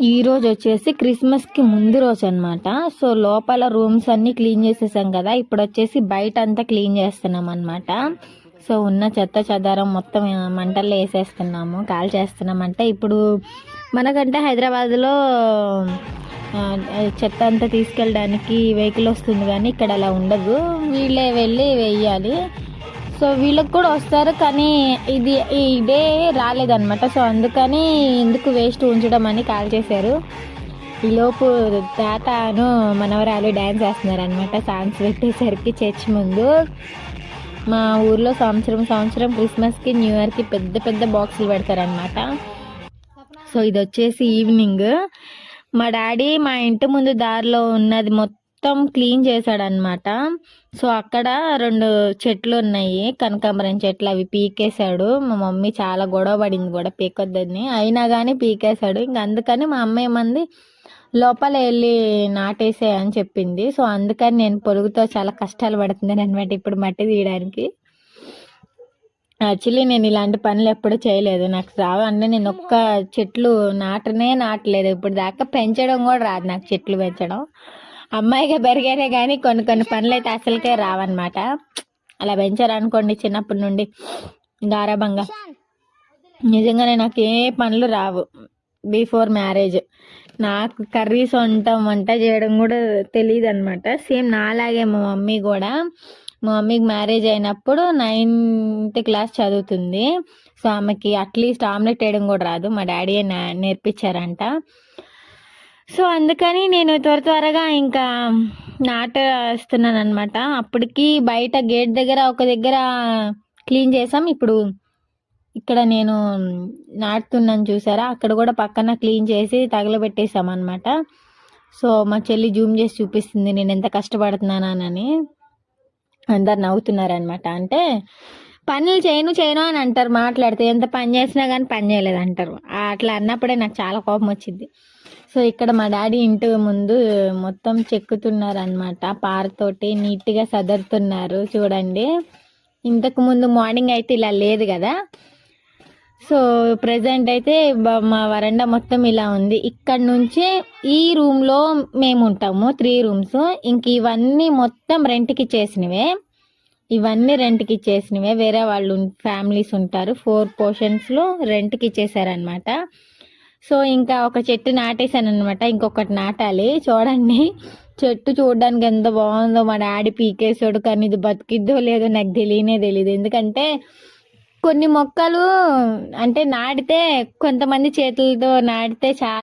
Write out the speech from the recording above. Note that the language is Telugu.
ఈ రోజు వచ్చేసి క్రిస్మస్ కి ముందు రోజు అనమాట. సో లోపల రూమ్స్ అన్ని క్లీన్ చేసేసాం కదా, ఇప్పుడు వచ్చేసి బయట అంతా క్లీన్ చేస్తున్నాం అనమాట. సో ఉన్న చెత్త చెదారం మొత్తం మంటల్లో వేసేస్తున్నాము, కాల్ చేస్తున్నాం. అంటే ఇప్పుడు మనకంటే హైదరాబాద్లో చెత్త అంతా తీసుకెళ్ళడానికి వెహికల్ వస్తుంది, కానీ ఇక్కడ అలా ఉండదు, వీళ్ళే వెళ్ళి వేయాలి. సో వీళ్ళకి కూడా వస్తారు, కానీ ఇది ఈ డే రాలేదన్నమాట. సో అందుకని ఎందుకు వేస్ట్ ఉంచడం అని కాల్ చేశారు. ఈలోపు తాతను మనవరాలు డ్యాన్స్ వేస్తున్నారు అనమాట. సాంగ్స్ పెట్టేసరికి చర్చ్ ముందు. మా ఊర్లో సంవత్సరం క్రిస్మస్కి న్యూ ఇయర్కి పెద్ద పెద్ద బాక్సులు పెడతారనమాట. సో ఇది వచ్చేసి ఈవినింగ్. మా డాడీ మా ఇంటి ముందు దారిలో ఉన్నది మొత్తం క్లీన్ చేశాడనమాట. సో అక్కడ 2 చెట్లు ఉన్నాయి, కనకాంబరం చెట్లు, అవి పీకేశాడు. మా మమ్మీ చాలా గొడవ పడింది కూడా పీకొద్దని, అయినా కానీ పీకేశాడు. ఇంక అందుకని మా అమ్మ ఏమంది, లోపల వెళ్ళి నాటేసే అని చెప్పింది. సో అందుకని నేను పొరుగుతో చాలా కష్టాలు పడుతున్నాను అనమాట ఇప్పుడు మట్టి తీయడానికి. యాక్చువల్లీ నేను ఇలాంటి పనులు ఎప్పుడు చేయలేదు, నాకు రావు. అంటే నేను ఒక్క చెట్లు నాటలేదు ఇప్పుడు దాకా, పెంచడం కూడా రాదు నాకు చెట్లు పెంచడం. అమ్మాయిగా పెరిగానే కానీ కొన్ని పనులు అయితే అసలుకే రావన్నమాట. అలా పెంచారనుకోండి చిన్నప్పటి నుండి గారాబంగా, నిజంగానే నాకు ఏ పనులు రావు. బిఫోర్ మ్యారేజ్ నాకు కర్రీస్ వంట చేయడం కూడా తెలియదు అనమాట. సేమ్ నాలాగే మా మమ్మీ కూడా. మా మమ్మీకి మ్యారేజ్ అయినప్పుడు 9th క్లాస్ చదువుతుంది. సో ఆమెకి అట్లీస్ట్ ఆమ్లెట్ వేయడం కూడా రాదు, మా డాడీయే నేర్పించారంట. సో అందుకని నేను త్వరగా ఇంకా నాటేస్తున్నాను అనమాట. అప్పటికి బయట గేట్ దగ్గర ఒక దగ్గర క్లీన్ చేసాం. ఇప్పుడు ఇక్కడ నేను నాటుతున్నాను చూసారా, అక్కడ కూడా పక్కన క్లీన్ చేసి తగలబెట్టేసాం అనమాట. సో మా చెల్లి జూమ్ చేసి చూపిస్తుంది నేను ఎంత కష్టపడుతున్నానని. అందరు నవ్వుతున్నారనమాట. అంటే పనులు చేయను అని అంటారు మాట్లాడితే, ఎంత పని చేసినా కానీ పని చేయలేదు అంటారు. అట్లా అన్నప్పుడే నాకు చాలా కోపం వచ్చింది. సో ఇక్కడ మా డాడీ ఇంటి ముందు మొత్తం చెక్కుతున్నారనమాట, పారతోటి నీట్గా సదురుతున్నారు చూడండి. ఇంతకు ముందు మార్నింగ్ అయితే ఇలా లేదు కదా. సో ప్రజెంట్ అయితే మా వరండా మొత్తం ఇలా ఉంది. ఇక్కడ నుంచి ఈ రూమ్లో మేము ఉంటాము, 3 రూమ్స్. ఇంక ఇవన్నీ మొత్తం రెంట్కి ఇచ్చేసినవే. వేరే వాళ్ళు ఫ్యామిలీస్ ఉంటారు, 4 పోర్షన్స్లో రెంట్కి ఇచ్చేసారనమాట. సో ఇంకా ఒక చెట్టు నాటేశాను అనమాట, ఇంకొకటి నాటాలి. చూడండి చెట్టు చూడడానికి ఎంత బాగుందో. మా డాడీ పీకేసాడు, కానీ ఇది బతికిద్దో లేదో నాకు తెలియదు. ఎందుకంటే కొన్ని మొక్కలు అంటే నాటితే కొంతమంది చేతులతో నాటితే చాలా